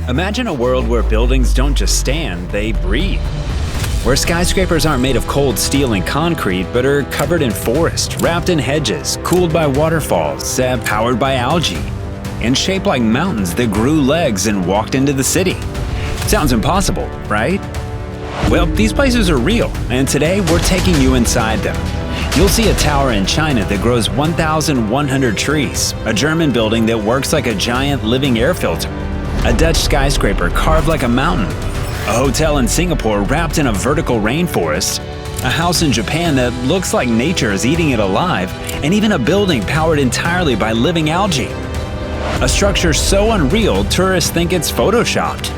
Imagine a world where buildings don't just stand, they breathe. Where skyscrapers aren't made of cold steel and concrete, but are covered in forest, wrapped in hedges, cooled by waterfalls, powered by algae, and shaped like mountains that grew legs and walked into the city. Sounds impossible, right? Well, these places are real, and today we're taking you inside them. You'll see a tower in China that grows 1,100 trees, a German building that works like a giant living air filter, a Dutch skyscraper carved like a mountain, a hotel in Singapore wrapped in a vertical rainforest, a house in Japan that looks like nature is eating it alive, and even a building powered entirely by living algae. A structure so unreal, tourists think it's photoshopped.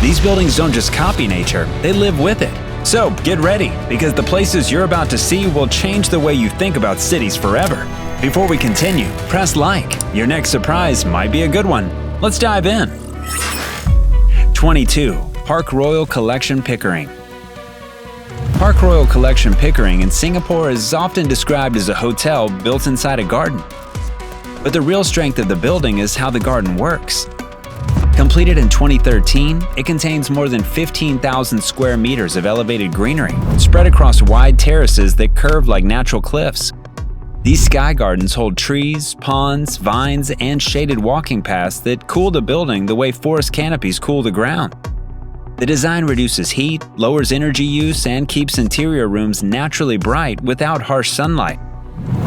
These buildings don't just copy nature, they live with it. So get ready, because the places you're about to see will change the way you think about cities forever. Before we continue, press like. Your next surprise might be a good one. Let's dive in. 22. Parkroyal Collection Pickering. Parkroyal Collection Pickering in Singapore is often described as a hotel built inside a garden. But the real strength of the building is how the garden works. Completed in 2013, it contains more than 15,000 square meters of elevated greenery, spread across wide terraces that curve like natural cliffs. These sky gardens hold trees, ponds, vines, and shaded walking paths that cool the building the way forest canopies cool the ground. The design reduces heat, lowers energy use, and keeps interior rooms naturally bright without harsh sunlight.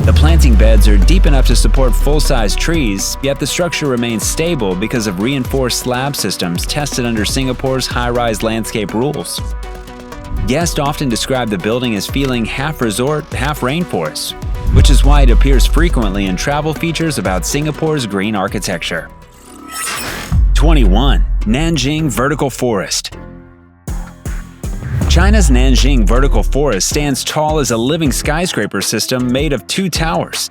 The planting beds are deep enough to support full-size trees, yet the structure remains stable because of reinforced slab systems tested under Singapore's high-rise landscape rules. Guests often describe the building as feeling half resort, half rainforest, which is why it appears frequently in travel features about Singapore's green architecture. 21. Nanjing Vertical Forest. China's Nanjing Vertical Forest stands tall as a living skyscraper system made of 2 towers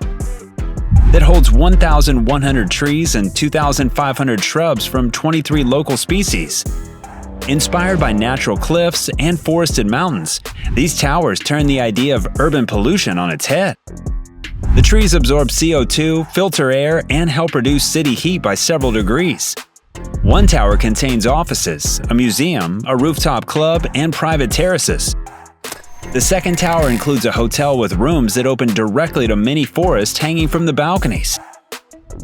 that holds 1,100 trees and 2,500 shrubs from 23 local species. Inspired by natural cliffs and forested mountains, these towers turn the idea of urban pollution on its head. The trees absorb CO2, filter air, and help reduce city heat by several degrees. One tower contains offices, a museum, a rooftop club, and private terraces. The second tower includes a hotel with rooms that open directly to mini forests hanging from the balconies.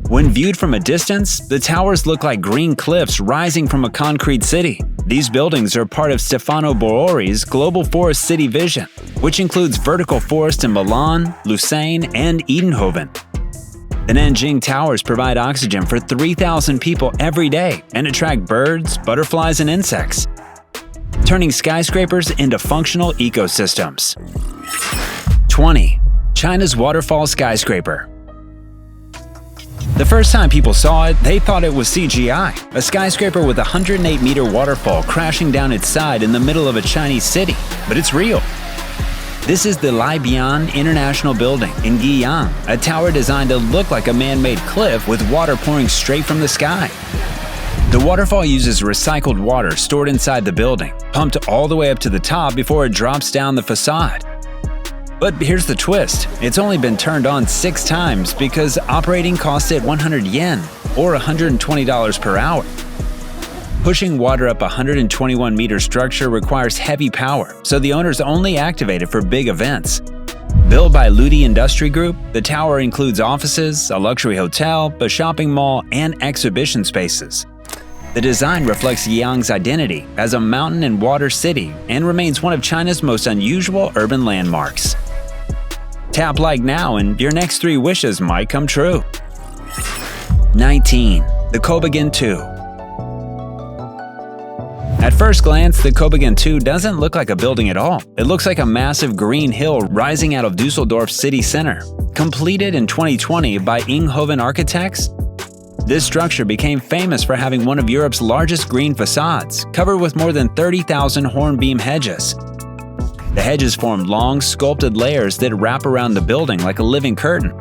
When viewed from a distance, the towers look like green cliffs rising from a concrete city. These buildings are part of Stefano Boori's Global Forest City Vision, which includes vertical forest in Milan, Lucerne, and Eindhoven. The Nanjing Towers provide oxygen for 3,000 people every day and attract birds, butterflies, and insects, turning skyscrapers into functional ecosystems. 20. China's Waterfall Skyscraper. The first time people saw it, they thought it was CGI, a skyscraper with a 108-meter waterfall crashing down its side in the middle of a Chinese city, but it's real. This is the Libian International Building in Guiyang, a tower designed to look like a man-made cliff with water pouring straight from the sky. The waterfall uses recycled water stored inside the building, pumped all the way up to the top before it drops down the facade. But here's the twist, it's only been turned on 6 times because operating costs it 100 yen, or $120 per hour. Pushing water up a 121-meter structure requires heavy power, so the owners only activate it for big events. Built by Ludi Industry Group, the tower includes offices, a luxury hotel, a shopping mall, and exhibition spaces. The design reflects Yang's identity as a mountain and water city and remains one of China's most unusual urban landmarks. Tap like now and your next 3 wishes might come true. 19. The Kö-Bogen II. At first glance, the Kö-Bogen II doesn't look like a building at all. It looks like a massive green hill rising out of Dusseldorf's city center. Completed in 2020 by Eindhoven Architects, this structure became famous for having one of Europe's largest green facades, covered with more than 30,000 hornbeam hedges. The hedges form long, sculpted layers that wrap around the building like a living curtain.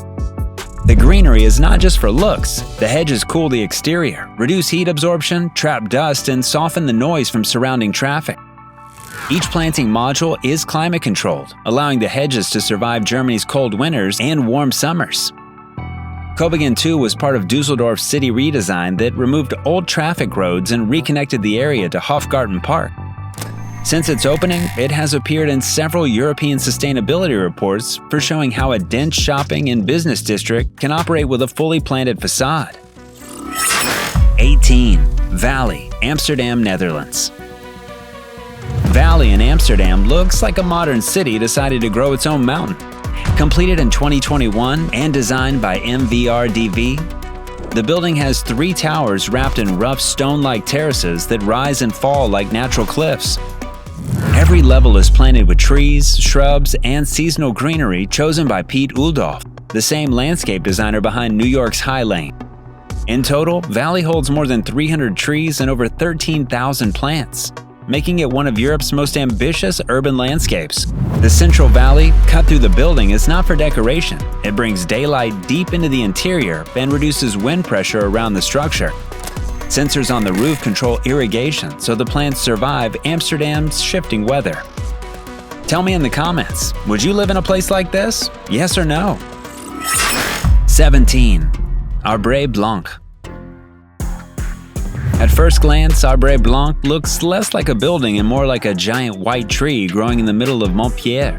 The greenery is not just for looks. The hedges cool the exterior, reduce heat absorption, trap dust, and soften the noise from surrounding traffic. Each planting module is climate controlled, allowing the hedges to survive Germany's cold winters and warm summers. Kö-Bogen II was part of Dusseldorf's city redesign that removed old traffic roads and reconnected the area to Hofgarten Park. Since its opening, it has appeared in several European sustainability reports for showing how a dense shopping and business district can operate with a fully planted facade. 18. Valley, Amsterdam, Netherlands. Valley in Amsterdam looks like a modern city decided to grow its own mountain. Completed in 2021 and designed by MVRDV, the building has 3 towers wrapped in rough stone-like terraces that rise and fall like natural cliffs. Every level is planted with trees, shrubs, and seasonal greenery chosen by Piet Oudolf, the same landscape designer behind New York's High Lane. In total, Valley holds more than 300 trees and over 13,000 plants, making it one of Europe's most ambitious urban landscapes. The central valley, cut through the building, is not for decoration. It brings daylight deep into the interior and reduces wind pressure around the structure. Sensors on the roof control irrigation so the plants survive Amsterdam's shifting weather. Tell me in the comments, would you live in a place like this? Yes or no? 17. Arbre Blanc. At first glance, Arbre Blanc looks less like a building and more like a giant white tree growing in the middle of Montpellier.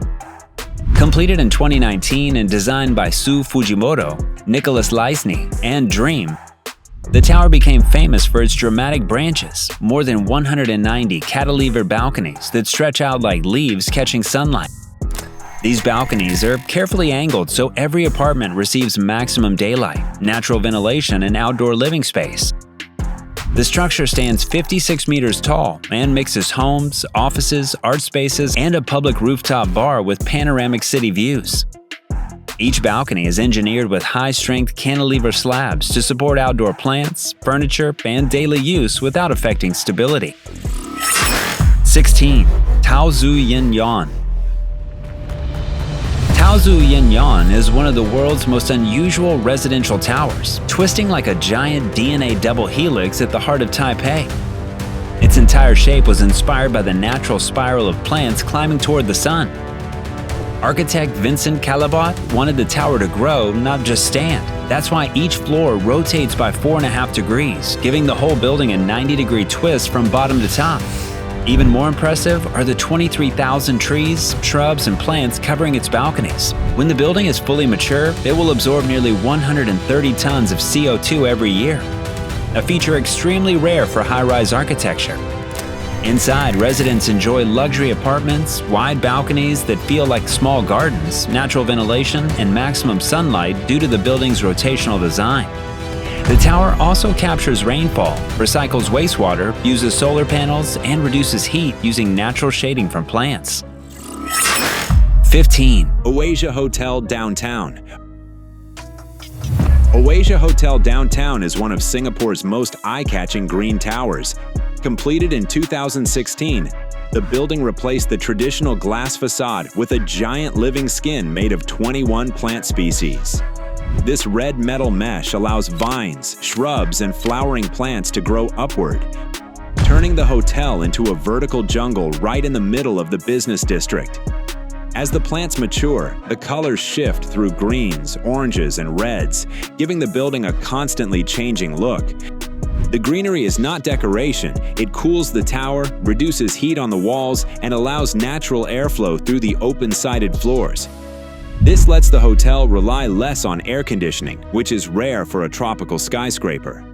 Completed in 2019 and designed by Sue Fujimoto, Nicholas Leisny, and Dream, the tower became famous for its dramatic branches, more than 190 cantilever balconies that stretch out like leaves catching sunlight. These balconies are carefully angled so every apartment receives maximum daylight, natural ventilation, and outdoor living space. The structure stands 56 meters tall and mixes homes, offices, art spaces, and a public rooftop bar with panoramic city views. Each balcony is engineered with high-strength cantilever slabs to support outdoor plants, furniture, and daily use without affecting stability. 16. Tao Zhu Yin Yuan. Tao Zhu Yin Yuan is one of the world's most unusual residential towers, twisting like a giant DNA double helix at the heart of Taipei. Its entire shape was inspired by the natural spiral of plants climbing toward the sun. Architect Vincent Caillebotte wanted the tower to grow, not just stand. That's why each floor rotates by 4.5 degrees, giving the whole building a 90-degree twist from bottom to top. Even more impressive are the 23,000 trees, shrubs, and plants covering its balconies. When the building is fully mature, it will absorb nearly 130 tons of CO2 every year, a feature extremely rare for high-rise architecture. Inside, residents enjoy luxury apartments, wide balconies that feel like small gardens, natural ventilation, and maximum sunlight due to the building's rotational design. The tower also captures rainfall, recycles wastewater, uses solar panels, and reduces heat using natural shading from plants. 15. Oasia Hotel Downtown. Oasia Hotel Downtown is one of Singapore's most eye-catching green towers. Completed in 2016, the building replaced the traditional glass facade with a giant living skin made of 21 plant species. This red metal mesh allows vines, shrubs, and flowering plants to grow upward, turning the hotel into a vertical jungle right in the middle of the business district. As the plants mature, the colors shift through greens, oranges, and reds, giving the building a constantly changing look. The greenery is not decoration. It cools the tower, reduces heat on the walls, and allows natural airflow through the open-sided floors. This lets the hotel rely less on air conditioning, which is rare for a tropical skyscraper.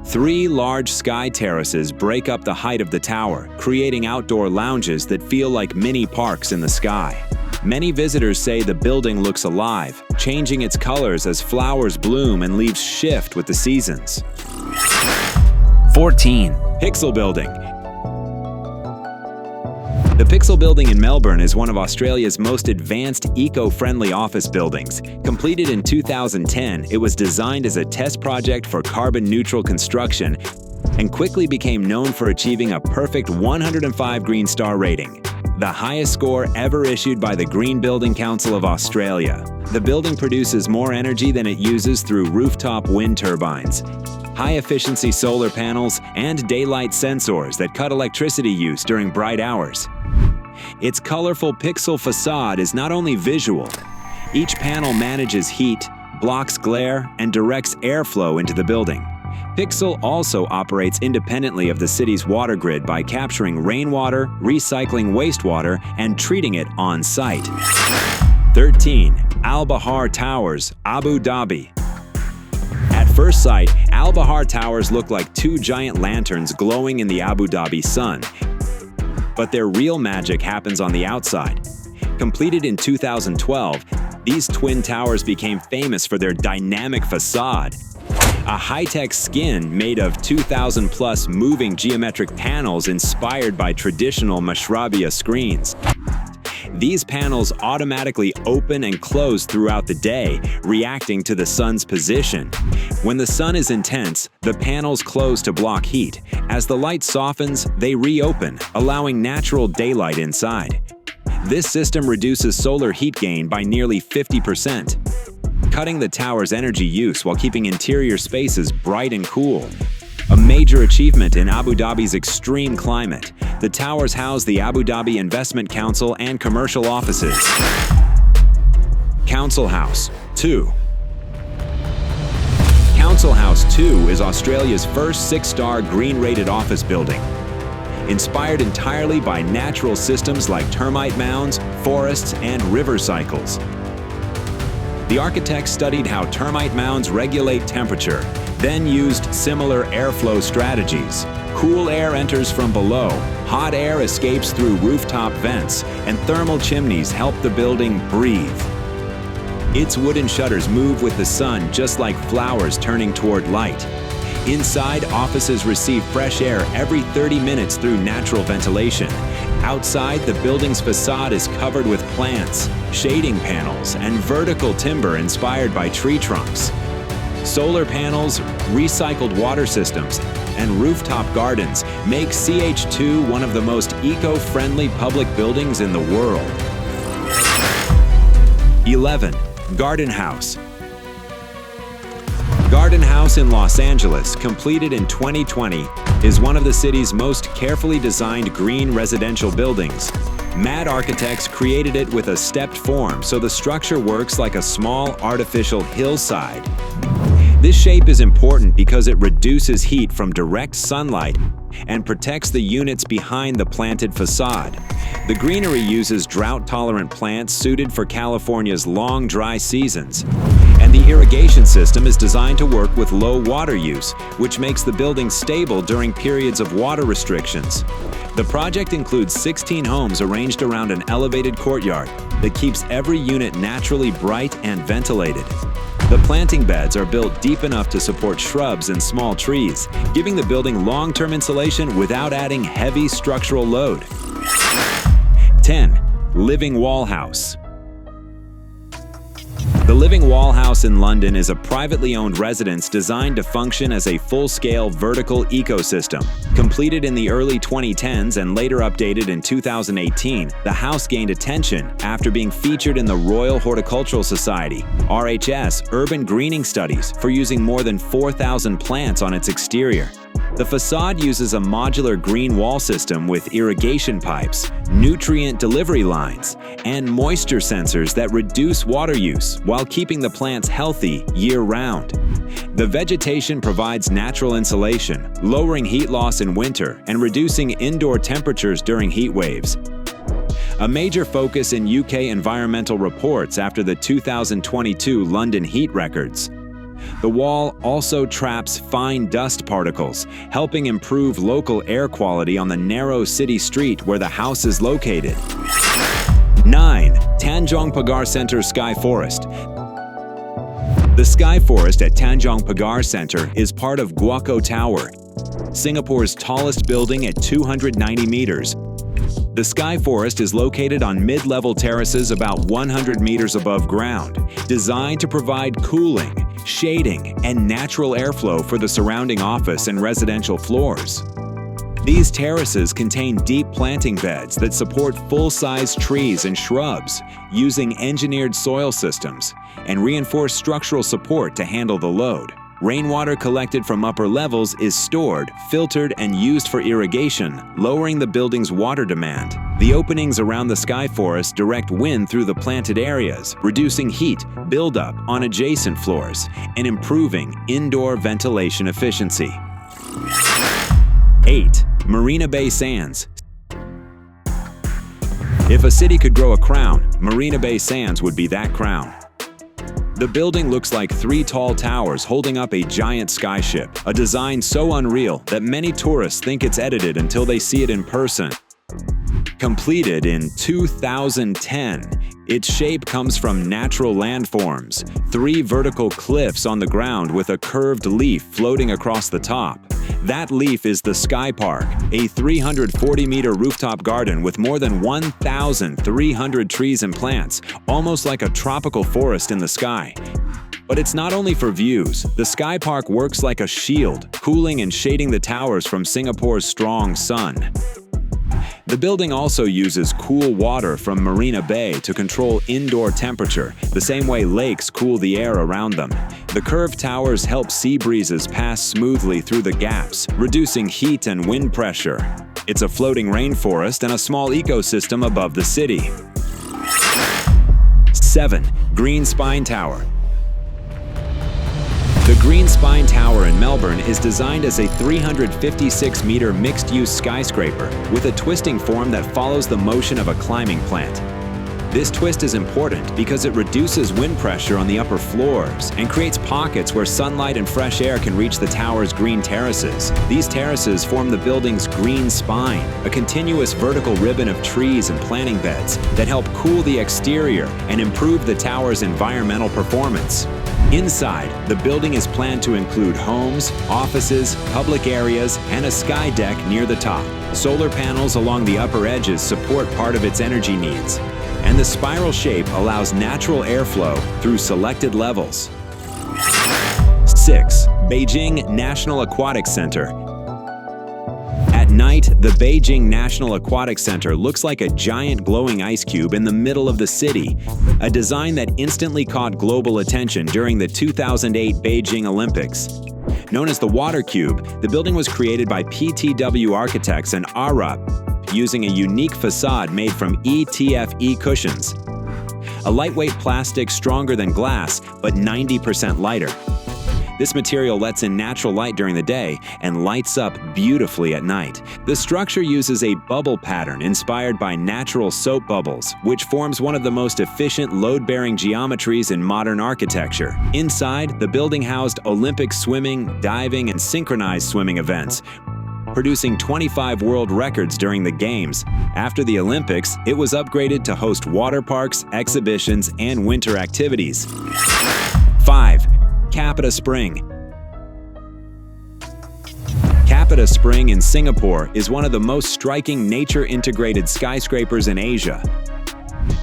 3 large sky terraces break up the height of the tower, creating outdoor lounges that feel like mini parks in the sky. Many visitors say the building looks alive, changing its colors as flowers bloom and leaves shift with the seasons. 14. Pixel Building. The Pixel Building in Melbourne is one of Australia's most advanced eco-friendly office buildings. Completed in 2010, it was designed as a test project for carbon-neutral construction and quickly became known for achieving a perfect 105 Green Star rating, the highest score ever issued by the Green Building Council of Australia. The building produces more energy than it uses through rooftop wind turbines, high-efficiency solar panels, and daylight sensors that cut electricity use during bright hours. Its colorful pixel facade is not only visual. Each panel manages heat, blocks glare, and directs airflow into the building. Pixel also operates independently of the city's water grid by capturing rainwater, recycling wastewater, and treating it on-site. 13. Bahar Towers, Abu Dhabi. At first sight, Bahar Towers look like two giant lanterns glowing in the Abu Dhabi sun. But their real magic happens on the outside. Completed in 2012, these twin towers became famous for their dynamic facade, a high-tech skin made of 2,000-plus moving geometric panels inspired by traditional mashrabia screens. These panels automatically open and close throughout the day, reacting to the sun's position. When the sun is intense, the panels close to block heat. As the light softens, they reopen, allowing natural daylight inside. This system reduces solar heat gain by nearly 50%, cutting the tower's energy use while keeping interior spaces bright and cool. A major achievement in Abu Dhabi's extreme climate, the towers house the Abu Dhabi Investment Council and commercial offices. Council House 2. Council House 2 is Australia's first 6-star green-rated office building. Inspired entirely by natural systems like termite mounds, forests, and river cycles. The architects studied how termite mounds regulate temperature, then used similar airflow strategies. Cool air enters from below, hot air escapes through rooftop vents, and thermal chimneys help the building breathe. Its wooden shutters move with the sun just like flowers turning toward light. Inside, offices receive fresh air every 30 minutes through natural ventilation. Outside, the building's facade is covered with plants, shading panels, and vertical timber inspired by tree trunks. Solar panels, recycled water systems, and rooftop gardens make CH2 one of the most eco-friendly public buildings in the world. 11. Garden House. Garden House in Los Angeles, completed in 2020, is one of the city's most carefully designed green residential buildings. Mad architects created it with a stepped form, so the structure works like a small artificial hillside. This shape is important because it reduces heat from direct sunlight and protects the units behind the planted facade. The greenery uses drought-tolerant plants suited for California's long, dry seasons. And the irrigation system is designed to work with low water use, which makes the building stable during periods of water restrictions. The project includes 16 homes arranged around an elevated courtyard that keeps every unit naturally bright and ventilated. The planting beds are built deep enough to support shrubs and small trees, giving the building long-term insulation without adding heavy structural load. 10. Living Wall House. The Living Wall House in London is a privately owned residence designed to function as a full-scale vertical ecosystem. Completed in the early 2010s and later updated in 2018, the house gained attention after being featured in the Royal Horticultural Society (RHS) urban greening studies for using more than 4,000 plants on its exterior. The facade uses a modular green wall system with irrigation pipes, nutrient delivery lines, and moisture sensors that reduce water use while keeping the plants healthy year-round. The vegetation provides natural insulation, lowering heat loss in winter and reducing indoor temperatures during heat waves. A major focus in UK environmental reports after the 2022 London heat records. The wall also traps fine dust particles, helping improve local air quality on the narrow city street where the house is located. 9. Tanjong Pagar Center Sky Forest. The Sky Forest at Tanjong Pagar Center is part of BIQ Tower, Singapore's tallest building at 290 meters. The Sky Forest is located on mid-level terraces about 100 meters above ground, designed to provide cooling, shading, and natural airflow for the surrounding office and residential floors. These terraces contain deep planting beds that support full-size trees and shrubs, using engineered soil systems, and reinforced structural support to handle the load. Rainwater collected from upper levels is stored, filtered, and used for irrigation, lowering the building's water demand. The openings around the sky forest direct wind through the planted areas, reducing heat buildup on adjacent floors and improving indoor ventilation efficiency. 8. Marina Bay Sands. If a city could grow a crown, Marina Bay Sands would be that crown. The building looks like 3 tall towers holding up a giant skyship, a design so unreal that many tourists think it's edited until they see it in person. Completed in 2010, its shape comes from natural landforms, 3 vertical cliffs on the ground with a curved leaf floating across the top. That leaf is the Sky Park, a 340-meter rooftop garden with more than 1,300 trees and plants, almost like a tropical forest in the sky. But it's not only for views. The Sky Park works like a shield, cooling and shading the towers from Singapore's strong sun. The building also uses cool water from Marina Bay to control indoor temperature, the same way lakes cool the air around them. The curved towers help sea breezes pass smoothly through the gaps, reducing heat and wind pressure. It's a floating rainforest and a small ecosystem above the city. 7. Greenspine Tower. The Greenspine Tower in Melbourne is designed as a 356-meter mixed-use skyscraper with a twisting form that follows the motion of a climbing plant. This twist is important because it reduces wind pressure on the upper floors and creates pockets where sunlight and fresh air can reach the tower's green terraces. These terraces form the building's green spine, a continuous vertical ribbon of trees and planting beds that help cool the exterior and improve the tower's environmental performance. Inside, the building is planned to include homes, offices, public areas, and a sky deck near the top. Solar panels along the upper edges support part of its energy needs, and the spiral shape allows natural airflow through selected levels. 6. Beijing National Aquatics Center. At night, the Beijing National Aquatics Center looks like a giant glowing ice cube in the middle of the city, a design that instantly caught global attention during the 2008 Beijing Olympics. Known as the Water Cube, the building was created by PTW architects and Arbre, using a unique facade made from ETFE cushions, a lightweight plastic stronger than glass but 90% lighter. This material lets in natural light during the day and lights up beautifully at night. The structure uses a bubble pattern inspired by natural soap bubbles, which forms one of the most efficient load-bearing geometries in modern architecture. Inside, the building housed Olympic swimming, diving, and synchronized swimming events, producing 25 world records during the Games. After the Olympics, it was upgraded to host water parks, exhibitions, and winter activities. 5. CapitaSpring. CapitaSpring in Singapore is one of the most striking nature-integrated skyscrapers in Asia.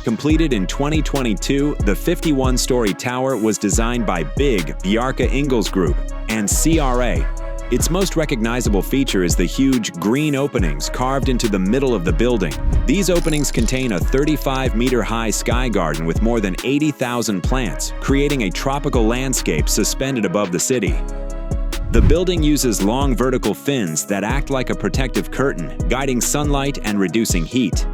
Completed in 2022, the 51-story tower was designed by BIQ Algae Group and CRA. Its most recognizable feature is the huge green openings carved into the middle of the building. These openings contain a 35-meter-high sky garden with more than 80,000 plants, creating a tropical landscape suspended above the city. The building uses long vertical fins that act like a protective curtain, guiding sunlight and reducing heat.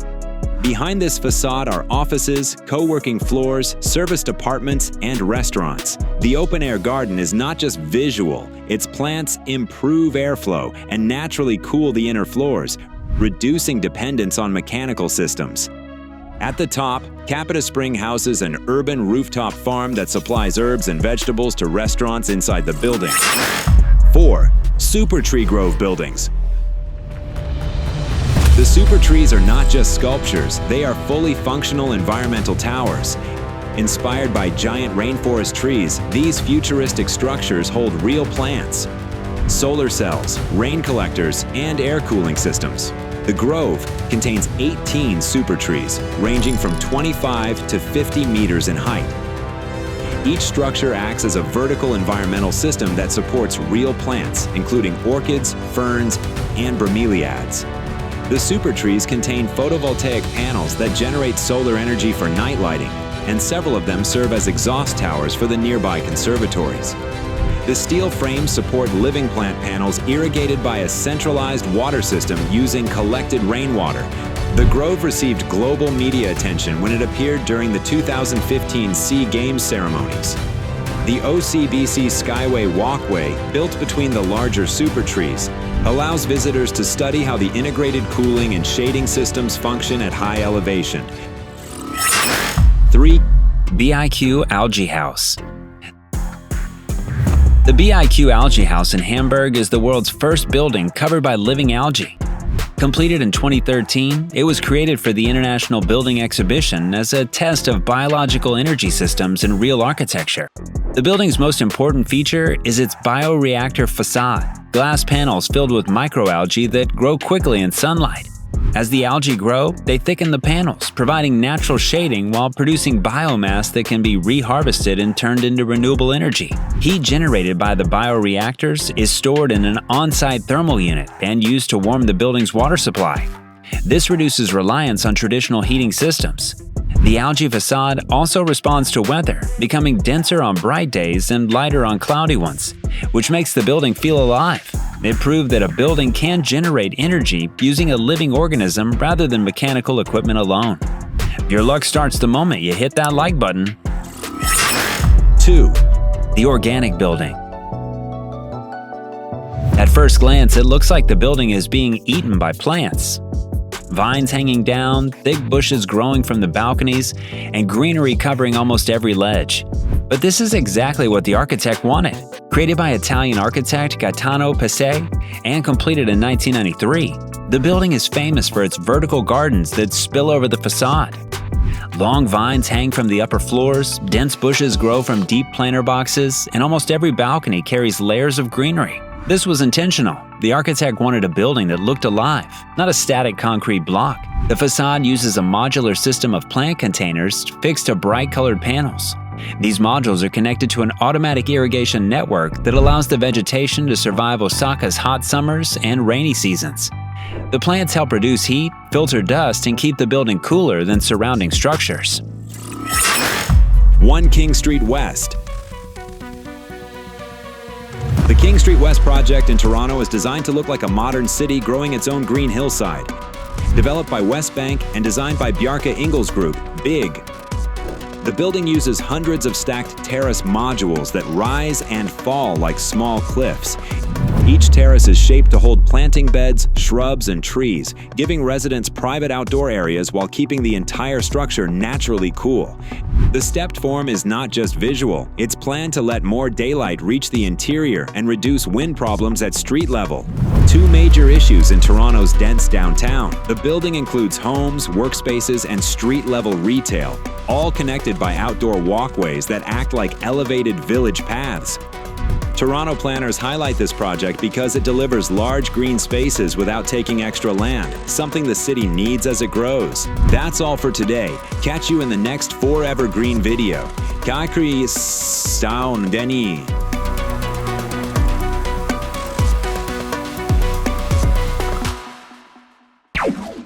Behind this facade are offices, co-working floors, serviced apartments, and restaurants. The open-air garden is not just visual. Its plants improve airflow and naturally cool the inner floors, reducing dependence on mechanical systems. At the top, CapitaSpring houses an urban rooftop farm that supplies herbs and vegetables to restaurants inside the building. 4. Super Tree Grove buildings. The super trees are not just sculptures, they are fully functional environmental towers. Inspired by giant rainforest trees, these futuristic structures hold real plants, solar cells, rain collectors, and air cooling systems. The grove contains 18 super trees, ranging from 25 to 50 meters in height. Each structure acts as a vertical environmental system that supports real plants, including orchids, ferns, and bromeliads. The super trees contain photovoltaic panels that generate solar energy for night lighting, and several of them serve as exhaust towers for the nearby conservatories. The steel frames support living plant panels irrigated by a centralized water system using collected rainwater, The grove received global media attention when it appeared during the 2015 SEA Games ceremonies. The OCBC Skyway Walkway, built between the larger super trees, allows visitors to study how the integrated cooling and shading systems function at high elevation. 3. BIQ Algae House. The BIQ Algae House in Hamburg is the world's first building covered by living algae. Completed in 2013, it was created for the International Building Exhibition as a test of biological energy systems in real architecture. The building's most important feature is its bioreactor facade, glass panels filled with microalgae that grow quickly in sunlight. As the algae grow, they thicken the panels, providing natural shading while producing biomass that can be reharvested and turned into renewable energy. Heat generated by the bioreactors is stored in an on-site thermal unit and used to warm the building's water supply. This reduces reliance on traditional heating systems. The algae facade also responds to weather, becoming denser on bright days and lighter on cloudy ones, which makes the building feel alive. It proved that a building can generate energy using a living organism rather than mechanical equipment alone. Your luck starts the moment you hit that like button. 2. The Organic Building. At first glance, it looks like the building is being eaten by plants. Vines hanging down, thick bushes growing from the balconies, and greenery covering almost every ledge. But this is exactly what the architect wanted. Created by Italian architect Gaetano Pesce and completed in 1993, the building is famous for its vertical gardens that spill over the facade. Long vines hang from the upper floors, dense bushes grow from deep planter boxes, and almost every balcony carries layers of greenery. This was intentional. The architect wanted a building that looked alive, not a static concrete block. The facade uses a modular system of plant containers fixed to bright-colored panels. These modules are connected to an automatic irrigation network that allows the vegetation to survive Osaka's hot summers and rainy seasons. The plants help reduce heat, filter dust, and keep the building cooler than surrounding structures. 1 King Street West. The King Street West project in Toronto is designed to look like a modern city growing its own green hillside. Developed by Westbank and designed by Bjarke Ingels Group, BIG. The building uses hundreds of stacked terrace modules that rise and fall like small cliffs. Each terrace is shaped to hold planting beds, shrubs, and trees, giving residents private outdoor areas while keeping the entire structure naturally cool. The stepped form is not just visual, it's planned to let more daylight reach the interior and reduce wind problems at street level. 2 major issues in Toronto's dense downtown. The building includes homes, workspaces, and street-level retail, all connected by outdoor walkways that act like elevated village paths. Toronto planners highlight this project because it delivers large green spaces without taking extra land, something the city needs as it grows. That's all for today. Catch you in the next Forever Green video. Kakri Sound Denny.